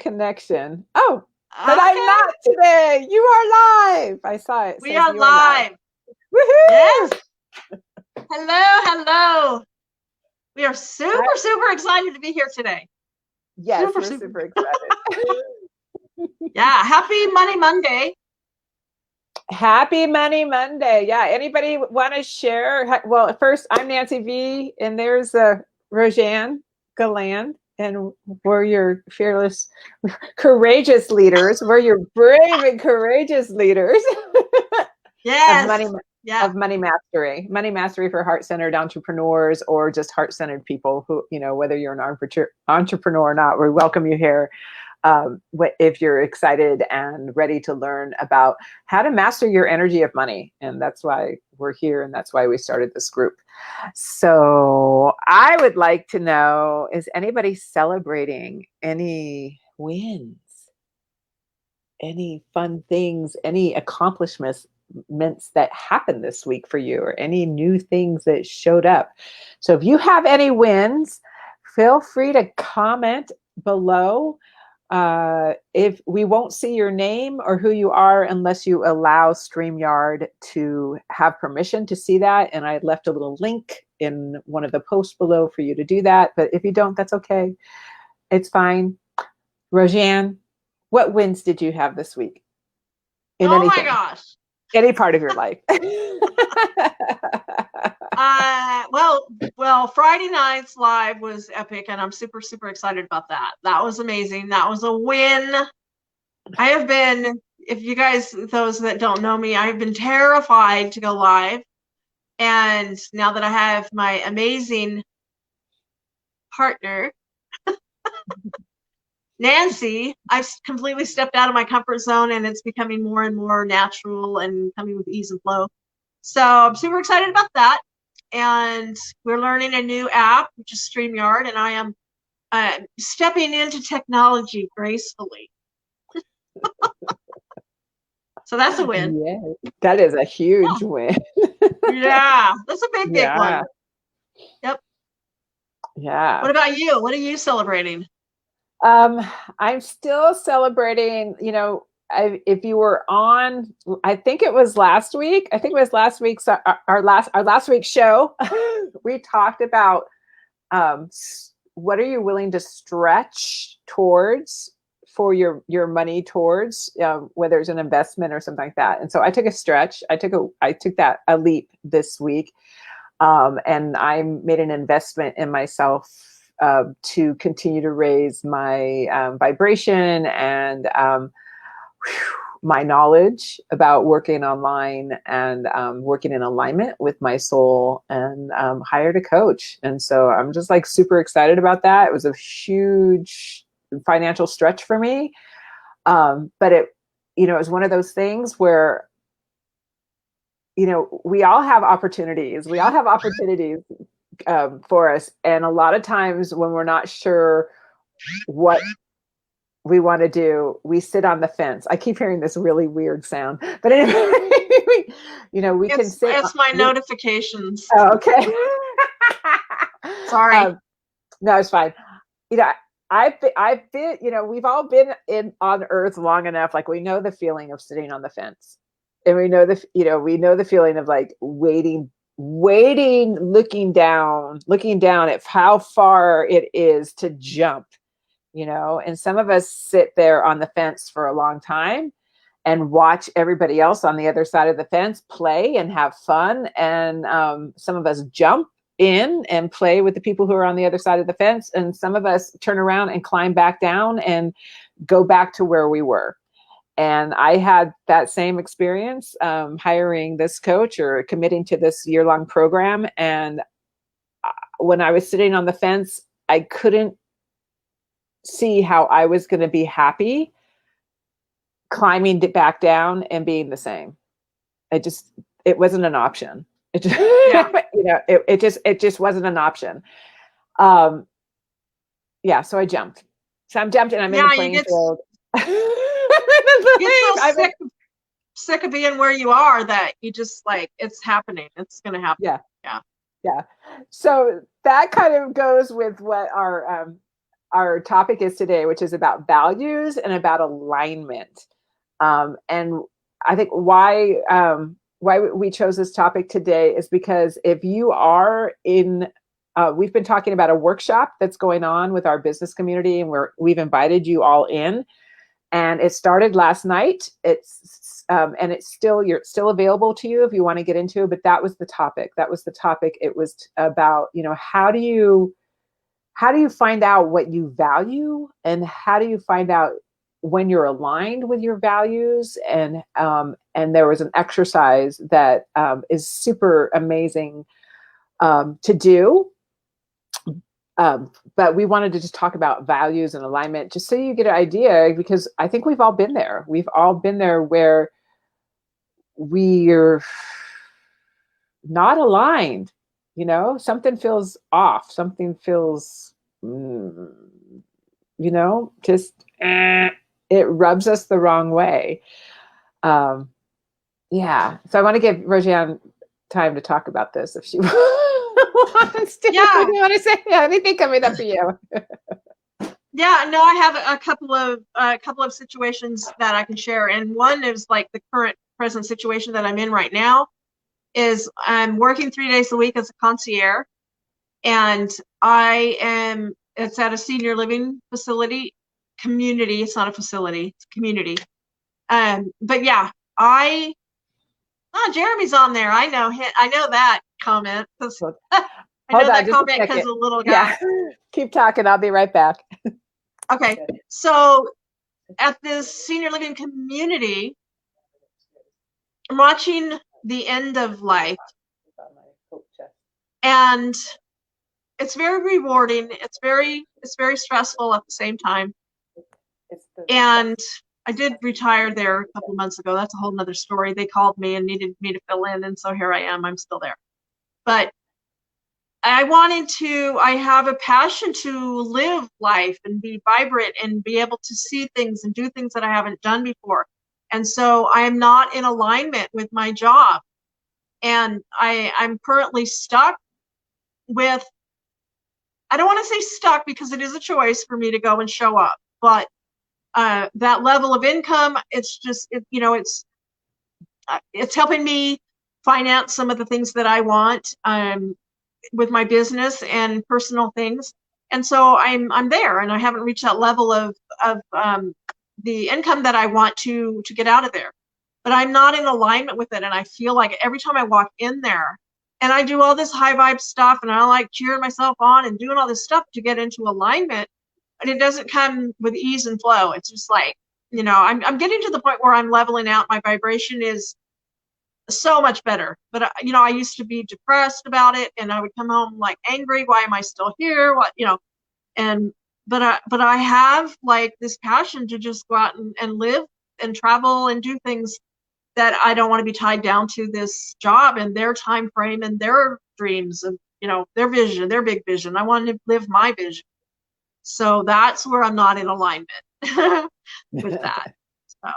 connection. Oh, but I'm Okay, not today. You are live. I saw it. It we says are you are live. live. Yes. Woohoo! Hello, hello. We are I, super, super excited to be here today. yes, Super, we're super. super excited. Yeah. Happy Money Monday. Happy Money Monday. Yeah. Anybody want to share? Well, first, I'm Nancy V, and there's Roseanne Galland, and we're your fearless, courageous leaders. We're your brave and courageous leaders of money Yes. Yeah. money mastery for heart-centered entrepreneurs or just heart-centered people who, whether you're an entrepreneur or not, we welcome you here. If you're excited and ready to learn about how to master your energy of money. And that's why we're here, and that's why we started this group. So I would like to know, is anybody celebrating any wins, any fun things, any accomplishments that happened this week for you, or any new things that showed up? So if you have any wins, feel free to comment below. If we won't see your name or who you are unless you allow StreamYard to have permission to see that. And I left a little link in one of the posts below for you to do that. But if you don't, that's okay. It's fine. Roseanne, what wins did you have this week in Oh my anything, gosh. any part of your life? Well, Friday night's live was epic, and I'm super, super excited about that. That was amazing. That was a win. I have been, if you guys, those that don't know me, I've been terrified to go live. And now that I have my amazing partner, Nancy, I've completely stepped out of my comfort zone, and it's becoming more and more natural and coming with ease and flow. So I'm super excited about that. And we're learning a new app, which is StreamYard, and I am stepping into technology gracefully. So that's a win. Yeah, that is a Yeah. huge win. Yeah, that's a big, big one. Yeah. Yep. Yeah. What about you? What are you celebrating? Um, I'm still celebrating, if you were on, I think it was last week. I think it was last week's our last week's show. We talked about um, what are you willing to stretch towards for your money towards, whether it's an investment or something like that. And so I took a stretch. I took that a leap this week, and I made an investment in myself to continue to raise my vibration and my knowledge about working online and working in alignment with my soul, and hired a coach. And so I'm just like super excited about that. It was a huge financial stretch for me. But it was one of those things where, we all have opportunities. We all have opportunities for us. And a lot of times when we're not sure what we want to do, we sit on the fence. I keep hearing this really weird sound, but anyway, we can sit. It's my notifications. Oh, okay. Sorry. No, it's fine. I've been, we've all been on Earth long enough. Like we know the feeling of sitting on the fence, and we know the feeling of like waiting, looking down at how far it is to jump. And some of us sit there on the fence for a long time and watch everybody else on the other side of the fence play and have fun. And some of us jump in and play with the people who are on the other side of the fence. And some of us turn around and climb back down and go back to where we were. And I had that same experience hiring this coach or committing to this year-long program. And when I was sitting on the fence, I couldn't see how I was going to be happy climbing back down and being the same. It wasn't an option. It just, Yeah. it just wasn't an option. Yeah. So I jumped. So I'm jumped and I'm in the playing field. You get so sick of being where you are that you just like, it's happening. It's going to happen. Yeah. Yeah. Yeah. So that kind of goes with what our topic is today, which is about values and about alignment. And I think why we chose this topic today is because if you are in, we've been talking about a workshop that's going on with our business community, and we've invited you all in. And it started last night. And it's still, you're still available to you if you want to get into it. But that was the topic. It was about, how do you find out what you value, and how do you find out when you're aligned with your values? And there was an exercise that is super amazing to do. But we wanted to just talk about values and alignment, just so you get an idea, because I think we've all been there. We've all been there where we're not aligned. Something feels off. Something feels, just it rubs us the wrong way. Yeah. So I want to give Roseanne time to talk about this if she wants to. Yeah. You want to say anything coming up for you? Yeah, no, I have a couple of situations that I can share, and one is like the present situation that I'm in right now. Is I'm working 3 days a week as a concierge, and it's at a senior living facility community. It's not a facility, it's a community. But yeah, Jeremy's on there. I know that comment. I know that comment because of little guy. Yeah. Keep talking. I'll be right back. Okay. So at this senior living community, I'm watching the end of life, and it's very rewarding. It's very stressful at the same time. And I did retire there a couple months ago. That's a whole nother story. They called me and needed me to fill in, and so here I am. I'm still there. But I have a passion to live life and be vibrant and be able to see things and do things that I haven't done before. And so I am not in alignment with my job. And I'm currently stuck with, I don't want to say stuck because it is a choice for me to go and show up, but that level of income, it's just, it's helping me finance some of the things that I want with my business and personal things. And so I'm there, and I haven't reached that level of the income that I want to get out of there. But I'm not in alignment with it. And I feel like every time I walk in there and I do all this high vibe stuff, and I like cheering myself on and doing all this stuff to get into alignment, and it doesn't come with ease and flow. It's just like, I'm getting to the point where I'm leveling out. My vibration is so much better. But, I used to be depressed about it, and I would come home like angry. Why am I still here? But I have like this passion to just go out and live and travel and do things that I don't want to be tied down to this job and their time frame and their dreams of, their vision, their big vision. I want to live my vision. So that's where I'm not in alignment with that. So,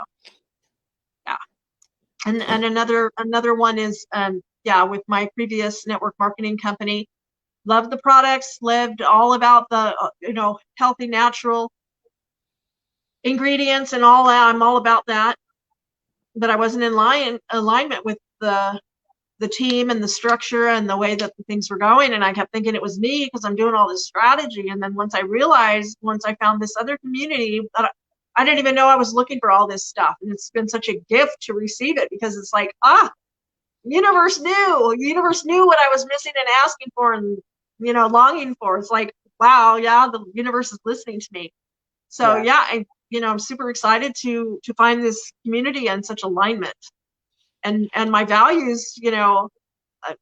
yeah. And another one is, with my previous network marketing company, loved the products, lived all about the, healthy, natural ingredients and all that. I'm all about that. But I wasn't in alignment with the team and the structure and the way that the things were going. And I kept thinking it was me because I'm doing all this strategy. And then once I found this other community, I didn't even know I was looking for all this stuff. And it's been such a gift to receive it, because it's like, the universe knew what I was missing and asking for and, longing for. It's like, wow, yeah, the universe is listening to me. So I'm super excited to find this community in such alignment, and my values,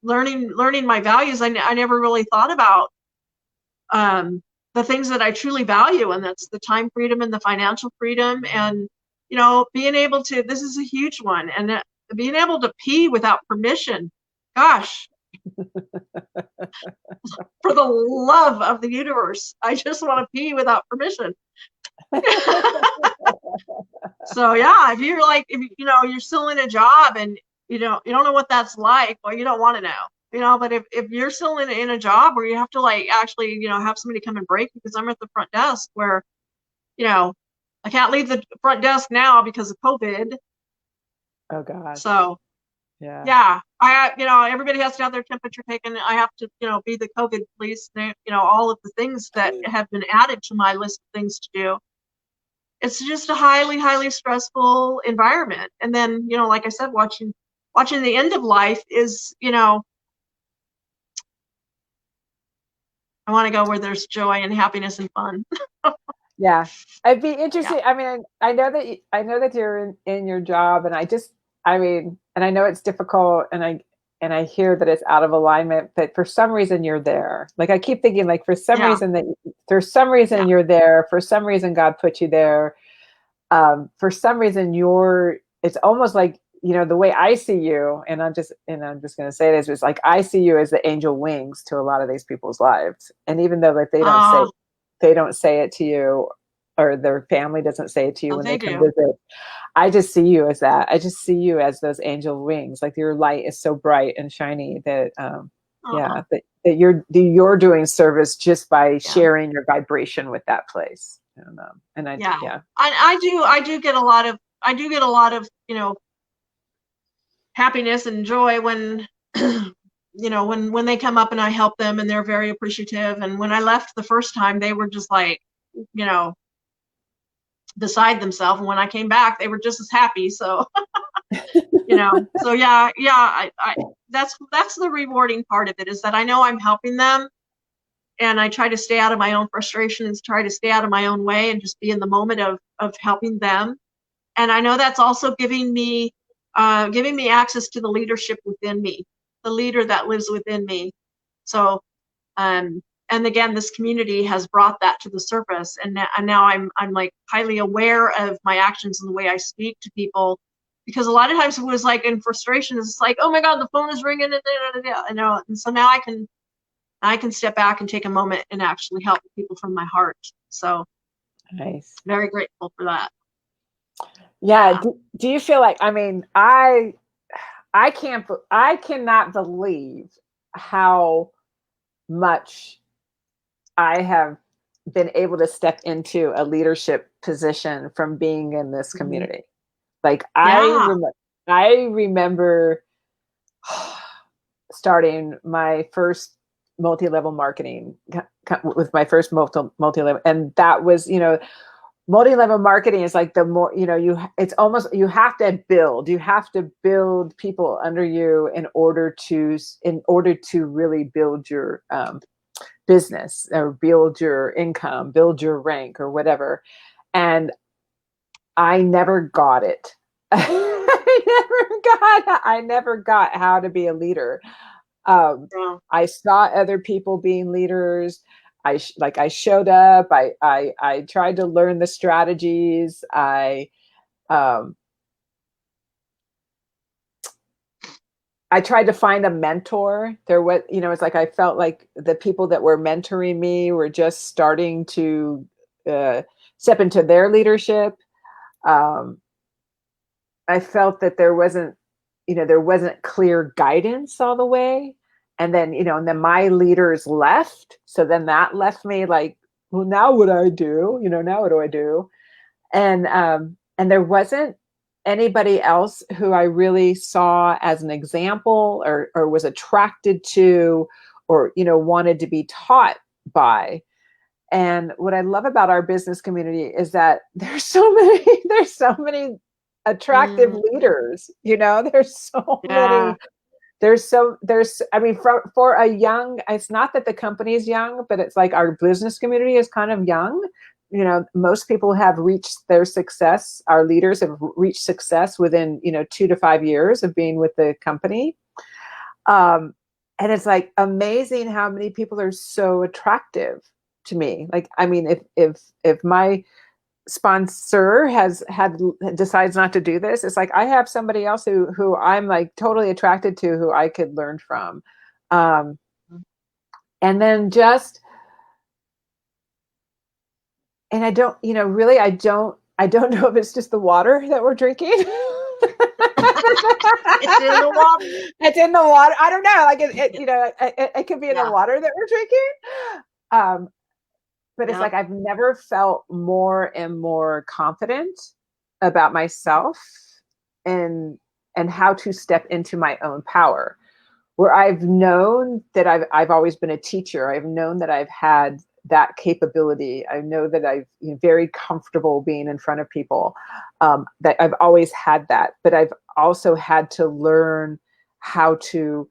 learning my values. I never really thought about the things that I truly value, and that's the time freedom and the financial freedom, and being able to. This is a huge one, and being able to pee without permission. Gosh. For the love of the universe, I just want to pee without permission. So if you're still in a job and you don't know what that's like, well, you don't want to know. but if you're still in a job where you have to like actually, have somebody come and break, because I'm at the front desk where, you know, I can't leave the front desk now because of COVID. Oh gosh. So Yeah. yeah, everybody has to have their temperature taken. I have to, be the COVID police, all of the things that have been added to my list of things to do. It's just a highly, highly stressful environment. And then, like I said, watching the end of life is, I want to go where there's joy and happiness and fun. Yeah. I'd be Yeah. interested. I mean, I know that you're in your job, and I mean, and I know it's difficult, and I hear that it's out of alignment, but for some reason you're there. Like I keep thinking, like for some Yeah. reason there's some reason Yeah. you're there. For some reason God put you there. For some reason it's almost like, the way I see you, and I'm just going to say this, is like I see you as the angel wings to a lot of these people's lives. And even though like Oh, they don't say it to you, or their family doesn't say it to you oh, when they they come do. visit, I just see you as that. I just see you as those angel wings. Like your light is so bright and shiny that Oh, yeah, that you're doing service just by yeah. sharing your vibration with that place. And I Yeah. yeah. I do get a lot of, happiness and joy when, when they come up and I help them and they're very appreciative. And when I left the first time, they were just like, you know, beside themselves. And when I came back, they were just as happy. So, so yeah, that's the rewarding part of it, is that I know I'm helping them, and I try to stay out of my own frustration and try to stay out of my own way and just be in the moment of helping them. And I know that's also giving me access to the leadership within me, the leader that lives within me. So, and again, this community has brought that to the surface, and now I'm like highly aware of my actions and the way I speak to people, because a lot of times it was like in frustration, it's like, oh my God, the phone is ringing, and so now I can step back and take a moment and actually help people from my heart. So Nice. very grateful for that. Yeah. Yeah. Do you feel like, I mean, I cannot believe how much I have been able to step into a leadership position from being in this Mhm. community. Like Yeah. I remember starting my first multi-level marketing with my first multi-level, and that was, multi-level marketing is like the more, it's almost, you have to build people under you in order to really build your business, or build your income, build your rank, or whatever. And I never got it. I never got how to be a leader. Um, Yeah. I saw other people being leaders. I showed up. I tried to learn the strategies. Um, I tried to find a mentor. There was, it's like I felt like the people that were mentoring me were just starting to step into their leadership. Um, I felt that there wasn't clear guidance all the way. And then my leaders left. So then that left me like, well, now what do I do? Now what do I do? And there wasn't anybody else who I really saw as an example, or was attracted to, or, wanted to be taught by. And what I love about our business community is that there's so many attractive Mm, leaders, there's so yeah. many, I mean, for a young, it's not that the company is young, but it's like our business community is kind of young. Most people have reached their success. Our leaders have reached success within, 2 to 5 years of being with the company. And it's like amazing how many people are so attractive to me. Like, I mean, if my sponsor decides not to do this, it's like I have somebody else who I'm like totally attracted to, who I could learn from. Um, and then just, and I don't, really, I don't know if it's just the water that we're drinking. It's in the water. It's in the water. I don't know. Like it could be in the Yeah. water that we're drinking. Um, but it's Yeah. like I've never felt more and more confident about myself and how to step into my own power. Where I've known that I've always been a teacher. I've known that I've had that capability. I know that I've very comfortable being in front of people. That I've always had that, but I've also had to learn how to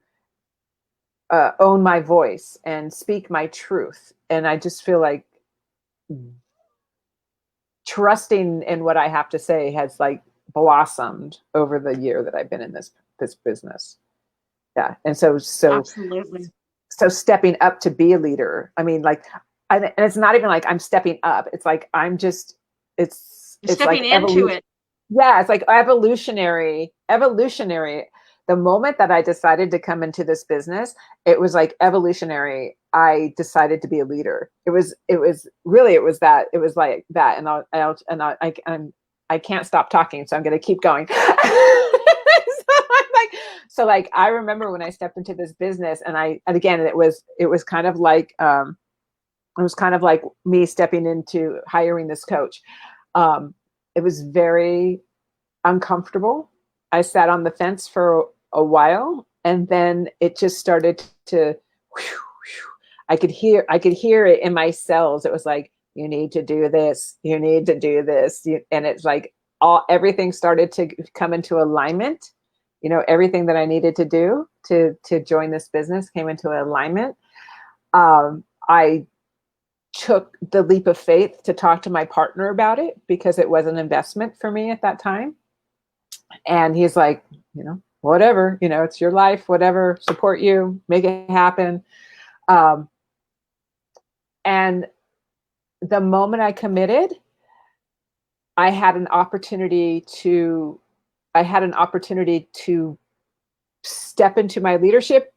own my voice and speak my truth. And I just feel like trusting in what I have to say has like blossomed over the year that I've been in this business. Yeah. And Absolutely. so stepping up to be a leader. I mean, like, and it's not even like I'm stepping up. It's like I'm just You're it's like stepping into it. Yeah, it's like evolutionary. The moment that I decided to come into this business, it was like evolutionary. I decided to be a leader. It was that. It was like that. And I can't stop talking, so I'm going to keep going. So like I remember when I stepped into this business, and again it was kind of like me stepping into hiring this coach. It was very uncomfortable. I sat on the fence for a while, and then it just started to I could hear it in my cells. It was like, you need to do this, you need to do this. And it's like everything started to come into alignment. Everything that I needed to do to join this business came into alignment. I took the leap of faith to talk to my partner about it because it was an investment for me at that time. And he's like, whatever, it's your life, whatever, support you, make it happen. And the moment I committed, I had an opportunity to step into my leadership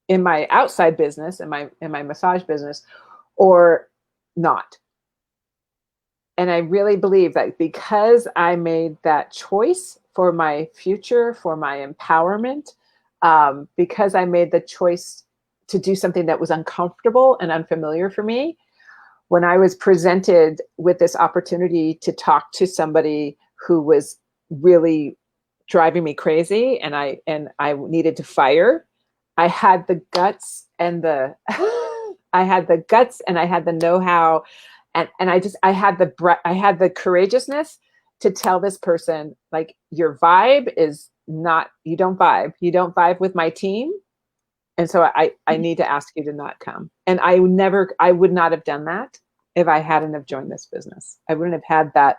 in my outside business, in my massage business, or not. And I really believe that because I made that choice for my future, for my empowerment, because I made the choice to do something that was uncomfortable and unfamiliar for me, when I was presented with this opportunity to talk to somebody who was really driving me crazy and I needed to fire, I had the guts and the I had the know-how, and I had the courageousness to tell this person, like, your vibe is not, you don't vibe with my team. And so I need to ask you to not come. And I would not have done that if I hadn't have joined this business. I wouldn't have had that,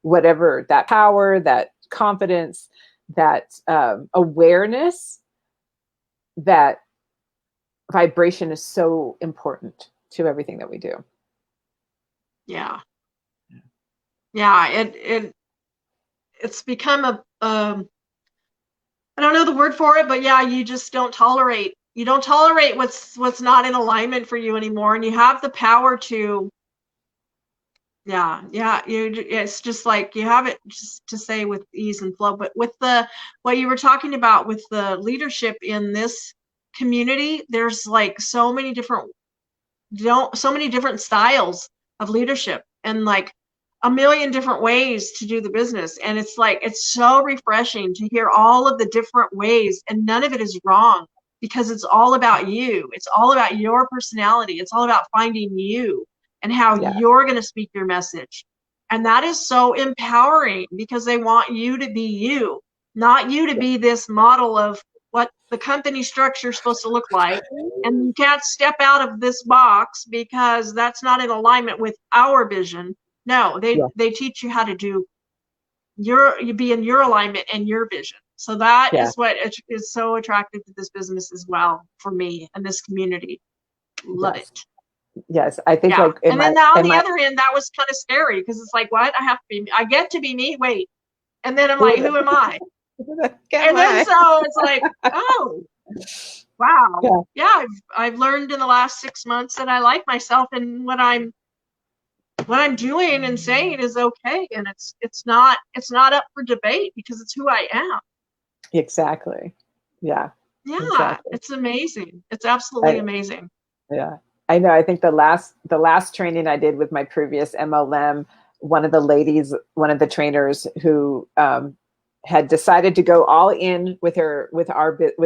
whatever, that power, that confidence, that awareness, that vibration is so important to everything that we do. Yeah. Yeah. It's become I don't know the word for it, but yeah, you just don't tolerate what's not in alignment for you anymore. And you have the power to, it's just like you have it just to say with ease and flow. But with what you were talking about with the leadership in this community, there's like so many different styles of leadership, and like a million different ways to do the business. And it's like, it's so refreshing to hear all of the different ways, and none of it is wrong, because it's all about you. It's all about your personality. It's all about finding you and how you're going to speak your message. And that is so empowering, because they want you to be you, not you to be this model of what the company structure is supposed to look like. And you can't step out of this box because that's not in alignment with our vision. No, they teach you how to do you be in your alignment and your vision. So that is what is so attractive to this business as well, for me and this community. Love it. Yes, I think like, and then on the other end, that was kind of scary, because it's like, what? I get to be me. Wait. And then I'm like, who am I? And then so it's like, oh, wow. Yeah, I've learned in the last 6 months that I like myself and what I'm what I'm doing and saying is okay, and it's not up for debate because it's who I am. Exactly. Yeah, Yeah, exactly. it's amazing. It's absolutely I, amazing. yeah, I know. I think the last training I did with my previous MLM, one of the ladies, one of the trainers who had decided to go all in with with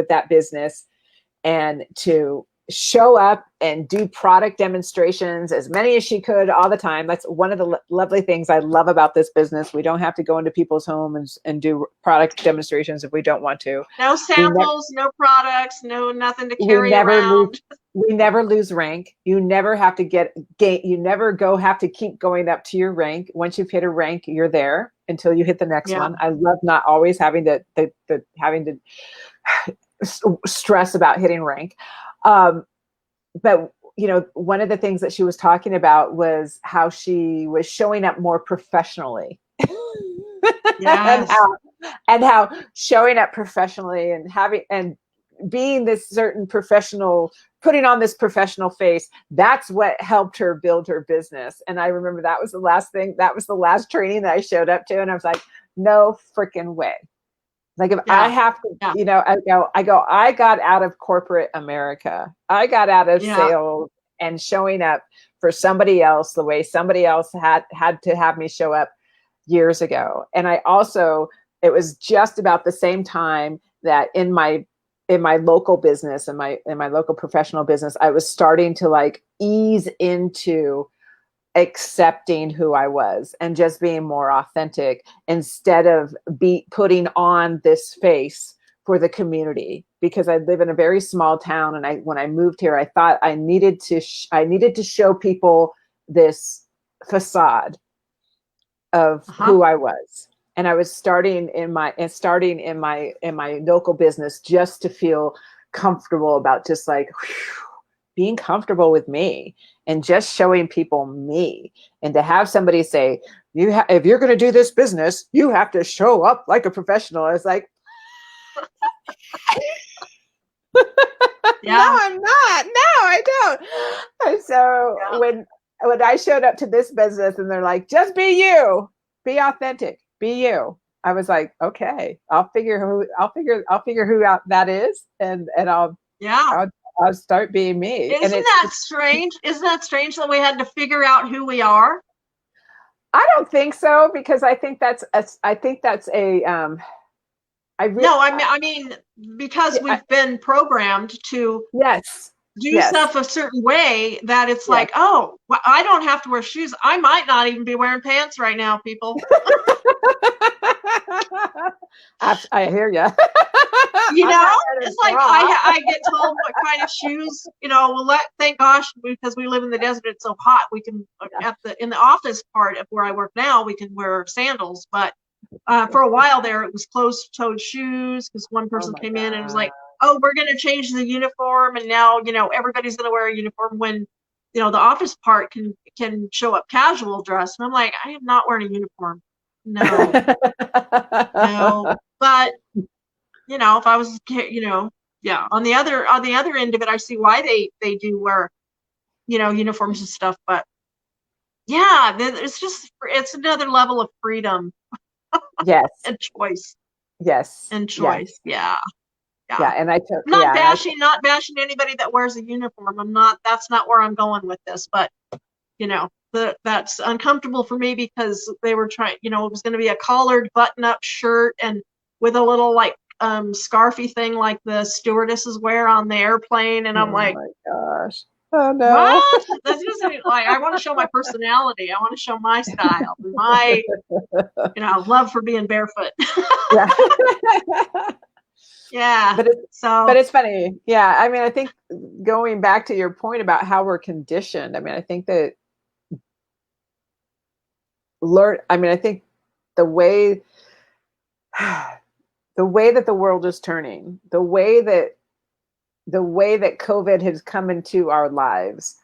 that business, and to show up and do product demonstrations, as many as she could all the time. That's one of the lovely things I love about this business. We don't have to go into people's homes and do product demonstrations if we don't want to. No We never samples, no products, no nothing to we carry never lose around. we never lose rank. You never have to you never have to keep going up to your rank. Once you've hit a rank, you're there until you hit the next Yeah. one. I love not always having the having to stress about hitting rank. But one of the things that she was talking about was how she was showing up more professionally. and Yes. how showing up professionally and being this certain professional, putting on this professional face, that's what helped her build her business. And I remember that was the last training that I showed up to, and I was like, no freaking way. Like, if I Yeah. have to, Yeah. I got out of corporate America. I got out of Yeah. sales and showing up for somebody else the way somebody else had to have me show up years ago. And it was just about the same time that in my local business, in my local professional business, I was starting to like ease into accepting who I was and just being more authentic, instead of putting on this face for the community. Because I live in a very small town, and when I moved here, I thought I needed to show people this facade of Uh-huh. who I was. And I was starting in my local business just to feel comfortable about just like being comfortable with me and just showing people me. And to have somebody say, if you're going to do this business, you have to show up like a professional. It's like, no, Yeah. I'm not. No, I don't. And so Yeah. when I showed up to this business and they're like, just be you, be authentic, be you. I was like, okay, I'll figure who out that is, and Yeah. I'll I'll start being me. And Isn't that strange? Isn't that strange that we had to figure out who we are? I don't think so, because I think that's a I re- No, I mean, because I, we've been programmed to yes, do yes, stuff a certain way that it's yes. like, oh, well, I don't have to wear shoes. I might not even be wearing pants right now, people. I hear you. You I'm know, not wearing it's a like bra. I get told what kind of shoes, well, thank gosh, because we live in the desert, it's so hot. We can Yeah. in the office part of where I work now, we can wear sandals, but for a while there, it was closed-toed shoes because one Oh person my came in and was god. like, "Oh, we're going to change the uniform, and now everybody's going to wear a uniform." When the office part can show up casual dress, and I'm like, I am not wearing a uniform. No, no. But if I was, yeah. On the other end of it, I see why they do wear uniforms and stuff. But yeah, it's another level of freedom Yes, and choice yes, and yes, choice. Yeah. yeah. Yeah. And I took, I'm not yeah, and I bashing anybody that wears a uniform. That's not where I'm going with this, but that's uncomfortable for me because they were trying, it was going to be a collared button up shirt and with a little like scarfy thing like the stewardesses wear on the airplane. And I'm oh like, my gosh. Oh no. what? This isn't like, I want to show my personality. I want to show my style and my, love for being barefoot. Yeah. Yeah. but it's So but it's funny. Yeah. I mean, I think, going back to your point about how we're conditioned, I mean, I think that I think the way that the world is turning, the way that COVID has come into our lives,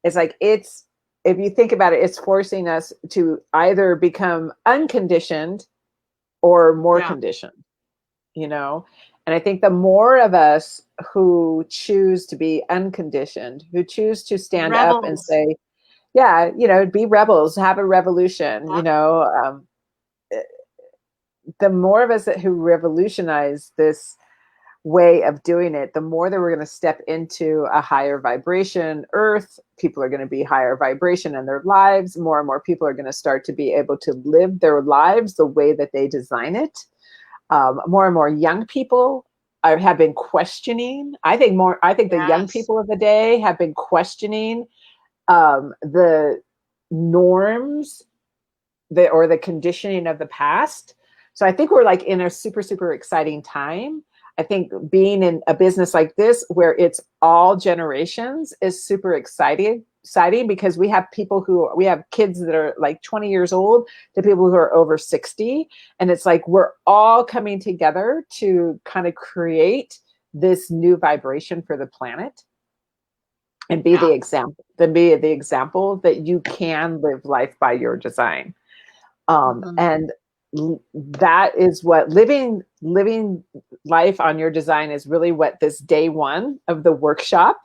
it's like, if you think about it, it's forcing us to either become unconditioned or more yeah, conditioned, you know? And I think the more of us who choose to be unconditioned, who choose to stand up and rebels. say, Yeah, be rebels, have a revolution, Yeah. the more of us who revolutionize this way of doing it, the more that we're going to step into a higher vibration earth. People are going to be higher vibration in their lives. More and more people are going to start to be able to live their lives the way that they design it. More and more young people have been questioning. I think the young Yes. people of the day have been questioning the norms, or the conditioning of the past. So I think we're like in a super, super exciting time. I think being in a business like this where it's all generations is super exciting because we have kids that are like 20 years old to people who are over 60. And it's like we're all coming together to kind of create this new vibration for the planet and be Yeah. the example that you can live life by your design. Mhm. And that is what living life on your design is really what this day one of the workshop,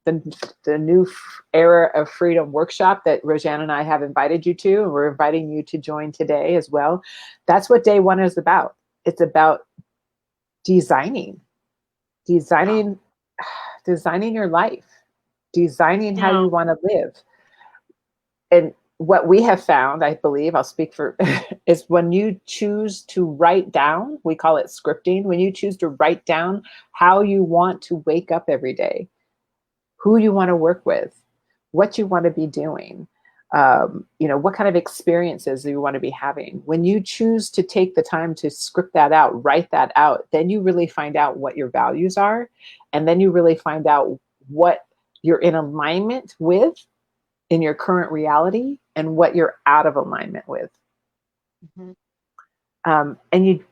the new era of freedom workshop that Roseanne and I have invited you to, and we're inviting you to join today as well. That's what day one is about. It's about designing, Yeah. designing, designing your life, designing You how you know, want to live. And what we have found, I believe, I'll speak for, is when you choose to write down, we call it scripting, when you choose to write down how you want to wake up every day, who you want to work with, what you want to be doing, what kind of experiences you want to be having. When you choose to take the time to script that out, write that out, then you really find out what your values are. And then you really find out what you're in alignment with in your current reality and what you're out of alignment with. mhm. And you,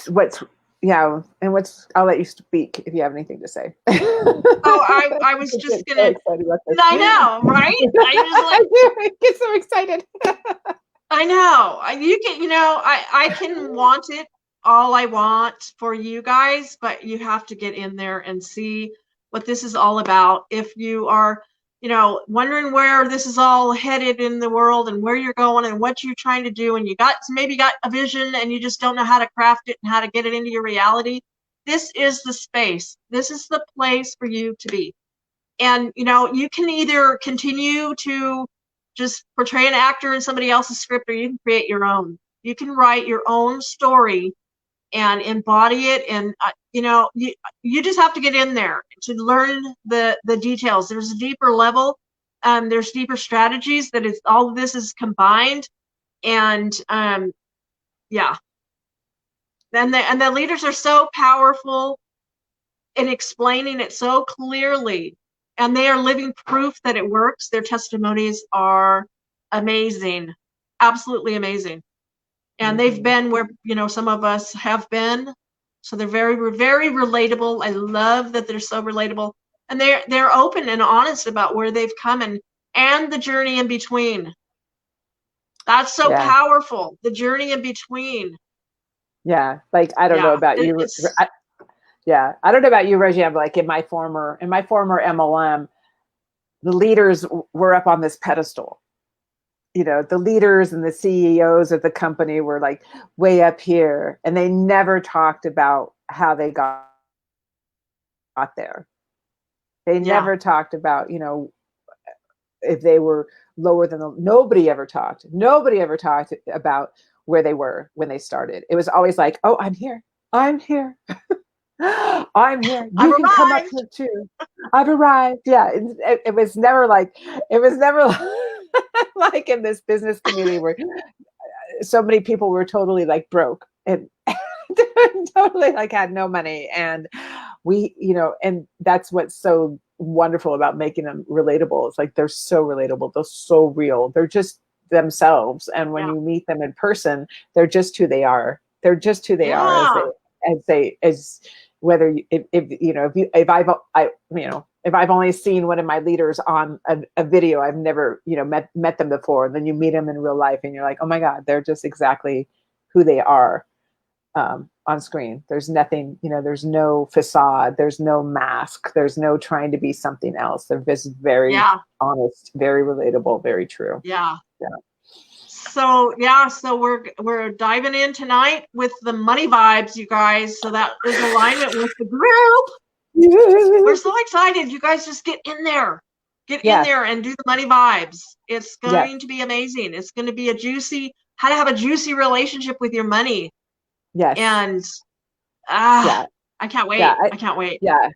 what's, yeah, and what's, I'll let you speak if you have anything to say. Oh, I was I just get so gonna. excited about this. I know, right? I just I like. do. I get so excited. I know. You can. I can want it all I want for you guys, but you have to get in there and see what this is all about. If you are, wondering where this is all headed in the world and where you're going and what you're trying to do, and you maybe got a vision and you just don't know how to craft it and how to get it into your reality, this is the space. This is the place for you to be. And you can either continue to just portray an actor in somebody else's script, or you can create your own. You can write your own story and embody it. And you just have to get in there to learn the details. There's a deeper level. There's deeper strategies that is all of this is combined. And yeah. And the leaders are so powerful in explaining it so clearly, and they are living proof that it works. Their testimonies are amazing, absolutely amazing. And they've Mhm. been where some of us have been, so they're very, very relatable. I love that they're so relatable, and they're open and honest about where they've come and the journey in between. That's so Yeah. powerful, the journey in between. Yeah. Like, I don't know Yeah, about you. Yeah. I don't know about you, Reggie, but like in my former MLM, the leaders were up on this pedestal. The leaders and the CEOs of the company were like way up here, and they never talked about how they got there. They yeah, never talked about, if they were lower than nobody ever talked about where they were when they started. It was always like, oh, I'm here, I'm here, I've you can come up arrived. here too, I've arrived. Yeah, it was never like, it was never like in this business community where so many people were totally like broke and totally like had no money. And and that's what's so wonderful about making them relatable. It's like they're so relatable, they're so real, they're just themselves. And when Yeah, you meet them in person, they're just who they are. They're just who they are as yeah. as whether if I've only seen one of my leaders on a video, I've never met them before, and then you meet them in real life and you're like, oh my god, they're just exactly who they are. on screen. There's nothing, there's no facade, there's no mask, there's no trying to be something else. They're just very honest, very relatable, very true. Yeah. Yeah. So we're diving in tonight with the money vibes, you guys. So that is alignment with the group. We're so excited. You guys just get in there. Get in there and do the money vibes. It's going to be amazing. It's going to be how to have a juicy relationship with your money. Yes. And I can't wait. Yeah, I can't wait. Yeah.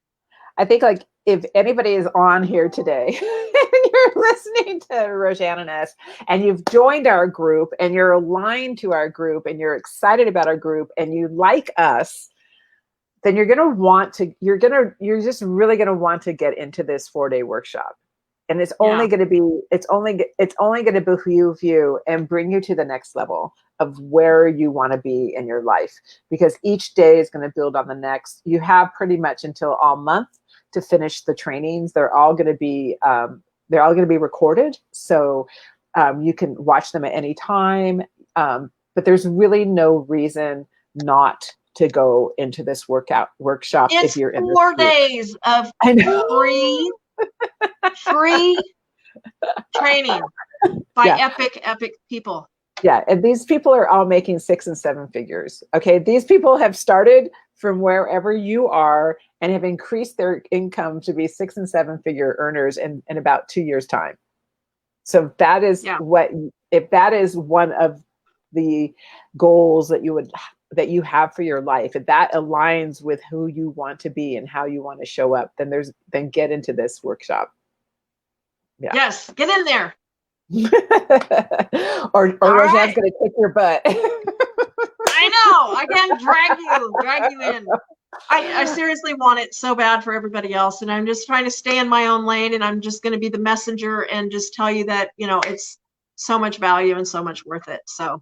I think like if anybody is on here today and you're listening to Roseanne and us and you've joined our group and you're aligned to our group and you're excited about our group and you like us, then you're just really going to want to get into this 4-day workshop. And it's only going to behoove you and bring you to the next level of where you want to be in your life, because each day is going to build on the next. You have pretty much until all month to finish the trainings. They're all going to be recorded, so you can watch them at any time. But there's really no reason not to go into this workshop if you're in 4 days of free training by epic people. Yeah, and these people are all making 6 and 7 figures. Okay, these people have started from wherever you are and have increased their income to be 6 and 7 figure earners in about 2 years' time. So that is if that is one of the goals that you have for your life, if that aligns with who you want to be and how you want to show up, then get into this workshop. Yeah. Yes, get in there. or Roseanne's going to kick your butt. I know. I can drag you in. I seriously want it so bad for everybody else, and I'm just trying to stay in my own lane, and I'm just going to be the messenger and just tell you that it's so much value and so much worth it. So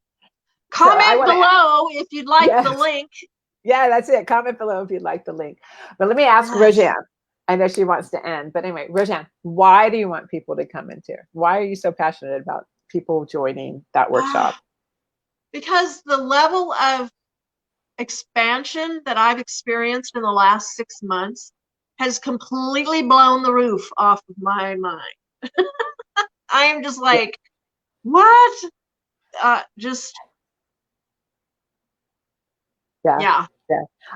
comment below if you'd like the link. Yeah, that's it. Comment below if you'd like the link. But let me ask Roseanne. I know she wants to end, but anyway, Roseanne, why do you want people to come into? Why are you so passionate about people joining that workshop? Because the level of expansion that I've experienced in the last 6 months has completely blown the roof off of my mind. I am just like, what? Yeah.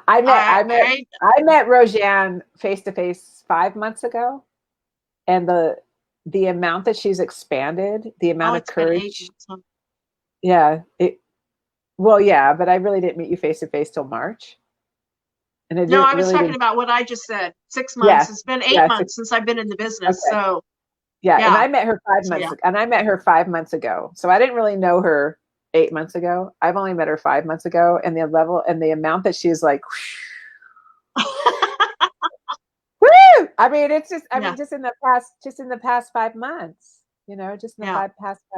I met Roseanne face to face 5 months ago, and the amount that she's expanded, the amount of courage. But I really didn't meet you face to face till March. And I was talking about what I just said. 6 months. It's been 8 months since I've been in the business. Okay. So and I met her 5 months ago. And I met her 5 months ago. So I didn't really know her 8 months ago. I've only met her 5 months ago, and the level and the amount that she's like, woo! I mean, it's just, just in the past 5 months, just in the past 5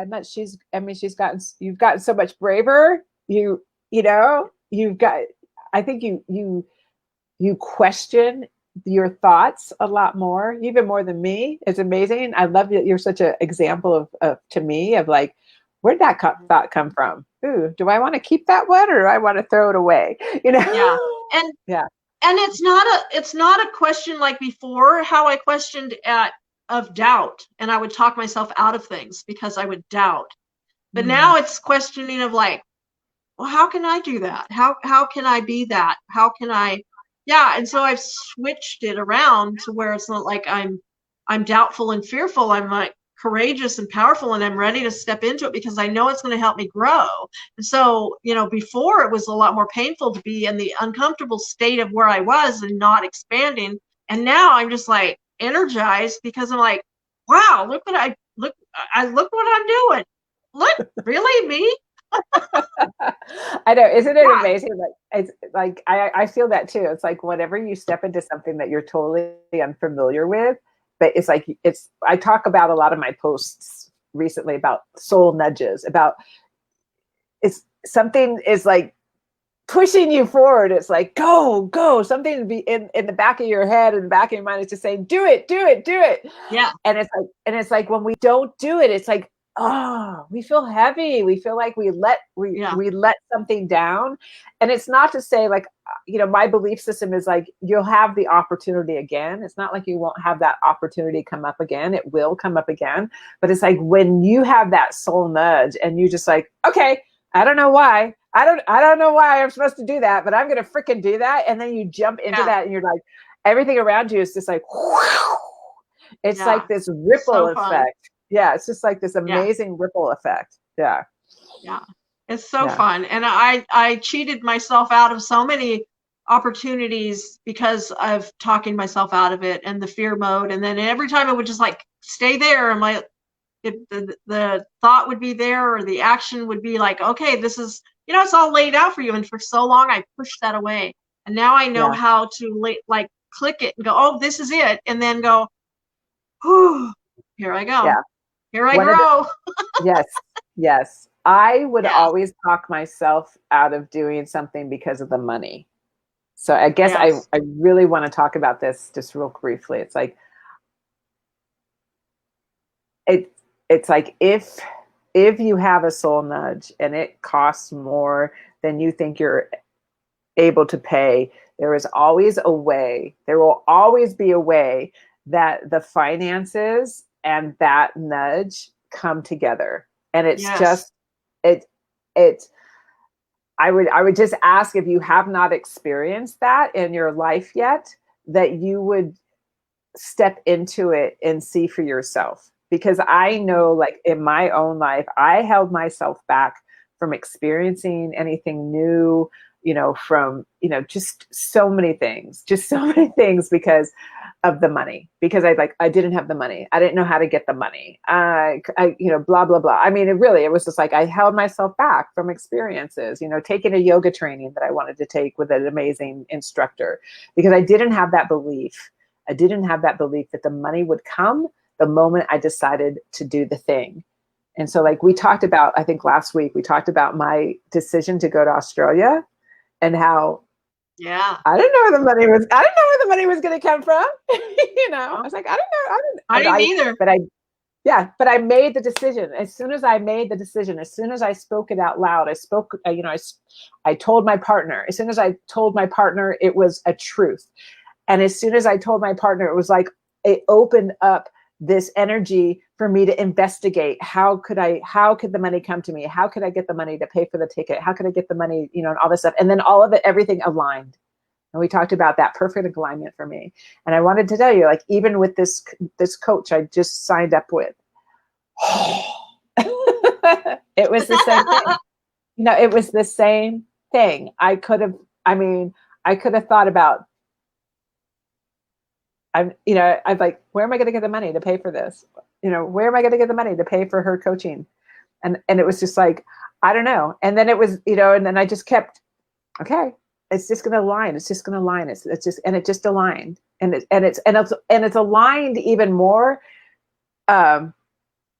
months, you've gotten so much braver. I think you question your thoughts a lot more, even more than me. It's amazing. I love that you're such an example of to me of like, where'd that thought come from? Ooh, do I want to keep that one or do I want to throw it away? And it's not a question like before, how I questioned of doubt, and I would talk myself out of things because I would doubt. But now it's questioning of like, well, how can I do that? How can I be that? How can I? Yeah, and so I've switched it around to where it's not like I'm doubtful and fearful. I'm like courageous and powerful, and I'm ready to step into it because I know it's going to help me grow. And so, before it was a lot more painful to be in the uncomfortable state of where I was and not expanding. And now I'm just like energized because I'm like, wow, look what I'm doing. Look, really me? I know, isn't it amazing? Like it's like I feel that too. It's like whenever you step into something that you're totally unfamiliar with, but it's like I talk about a lot of my posts recently about soul nudges, about it's something is like pushing you forward. It's like go, something to be in the back of your head and the back of your mind is just saying, do it. Yeah. And it's like when we don't do it, it's like, we feel heavy. We feel like Yeah. we let something down. And it's not to say like, my belief system is like, you'll have the opportunity again. It's not like you won't have that opportunity come up again. It will come up again. But it's like when you have that soul nudge and you just like, okay, I don't know why. I don't know why I'm supposed to do that, but I'm going to freaking do that. And then you jump into that and you're like, everything around you is just like, whew. It's like this ripple so fun. effect. Yeah, it's just like this Yeah. amazing ripple effect. Yeah. Yeah. It's so fun. And I cheated myself out of so many opportunities because of talking myself out of it and the fear mode. And then every time it would just like stay there and the thought would be there or the action would be like, okay, this is, it's all laid out for you. And for so long I pushed that away. And now I know how to like click it and go, oh, this is it. And then go, whew, here I go. Yeah. Here I grow. Yes. Yes. I would always talk myself out of doing something because of the money. So I guess I really want to talk about this just real briefly. It's like, it's like if you have a soul nudge and it costs more than you think you're able to pay, there is always a way. There will always be a way that the finances and that nudge come together. And it's just I would just ask, if you have not experienced that in your life yet, that you would step into it and see for yourself. Because I know, like in my own life, I held myself back from experiencing anything new, from, just so many things because of the money, because I didn't have the money. I didn't know how to get the money. Blah, blah, blah. I mean, it was just like, I held myself back from experiences, taking a yoga training that I wanted to take with an amazing instructor, because I didn't have that belief. I didn't have that belief that the money would come the moment I decided to do the thing. And so like we talked about, I think last week, we talked about my decision to go to Australia and how I didn't know where the money was. I didn't know where the money was going to come from. I was like, I didn't either. But I made the decision. As soon as I made the decision, as soon as I spoke it out loud, I told my partner. As soon as I told my partner, it was a truth. And as soon as I told my partner, it was like, it opened up this energy for me to investigate. How could the money come to me? How could I get the money to pay for the ticket? How could I get the money, and all this stuff. And then all of it, everything aligned. And we talked about that perfect alignment for me. And I wanted to tell you, like, even with this coach I just signed up with, it was the same thing. It was the same thing. I could have thought about, I'm like, where am I going to get the money to pay for this? Where am I going to get the money to pay for her coaching? And it was just like, I don't know. And then it was, and then I just kept, okay, it's just going to align. It's just going to align. It's just, and it just aligned, and it's aligned even more,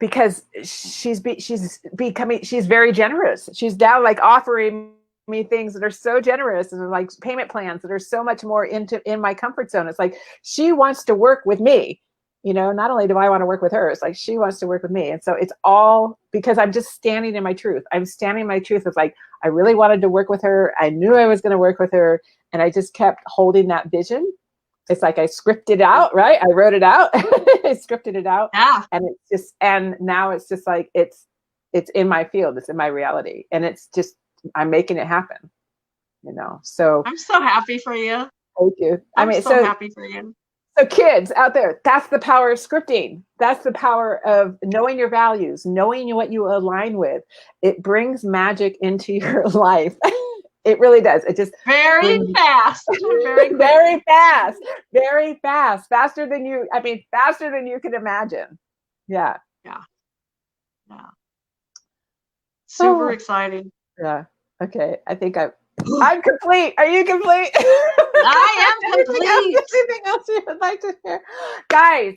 because she's very generous. She's now like offering me things that are so generous, and like payment plans that are so much more in my comfort zone. It's like she wants to work with me. Not only do I want to work with her, it's like she wants to work with me. And so it's all because I'm just standing in my truth. I'm standing in my truth. It's like, I really wanted to work with her. I knew I was going to work with her. And I just kept holding that vision. It's like I scripted out, right? I wrote it out. I scripted it out. Yeah. And now it's just like, it's in my field. It's in my reality. And it's just, I'm making it happen, so. I'm so happy for you. Thank you. I'm so happy for you. So kids out there, that's the power of scripting. That's the power of knowing your values, knowing what you align with. It brings magic into your life. It really does. It just very fast, very fast, faster than you can imagine. Yeah. Super exciting. Yeah. Okay. I think I'm complete. Are you complete? I am complete. Anything else you would like to share? Guys,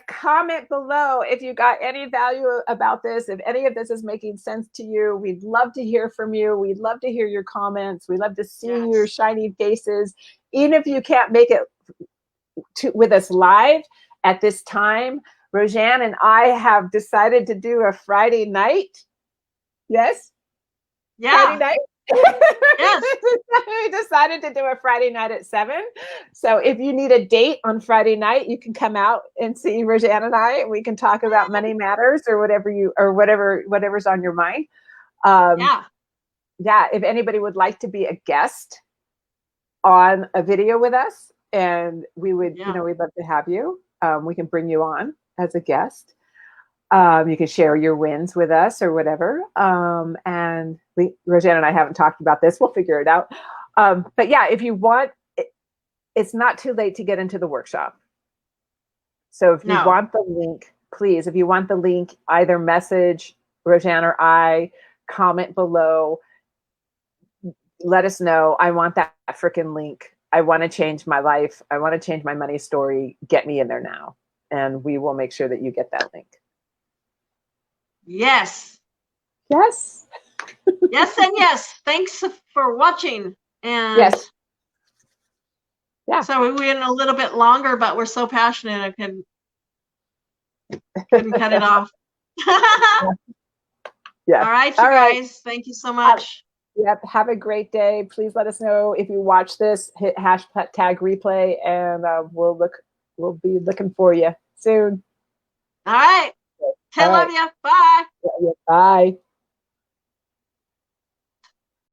comment below if you got any value about this, if any of this is making sense to you. We'd love to hear from you. We'd love to hear your comments. We'd love to see your shiny faces. Even if you can't make it with us live at this time, Roseanne and I have decided to do a Friday night. Yes? Friday Yeah. night? Yes. We decided to do a Friday night at 7. So if you need a date on Friday night, you can come out and see Roseanne and I. We can talk about money matters or whatever's on your mind. Yeah. Yeah, if anybody would like to be a guest on a video with us, and we would, Yeah. we'd love to have you. We can bring you on as a guest. You can share your wins with us or whatever. And Roseanne and I haven't talked about this. We'll figure it out. But yeah, if you want, it's not too late to get into the workshop. So if you want the link, please, if you want the link, either message Roseanne or I, comment below. Let us know. I want that freaking link. I want to change my life. I want to change my money story. Get me in there now. And we will make sure that you get that link. Yes. Yes. Yes and yes. Thanks for watching. And yes. Yeah. So we went a little bit longer, but we're so passionate I couldn't cut it off. Yeah. All right, you guys. Thank you so much. Yep. Have a great day. Please let us know if you watch this. Hit hashtag replay, and we'll be looking for you soon. All right. I love you. Bye. Bye.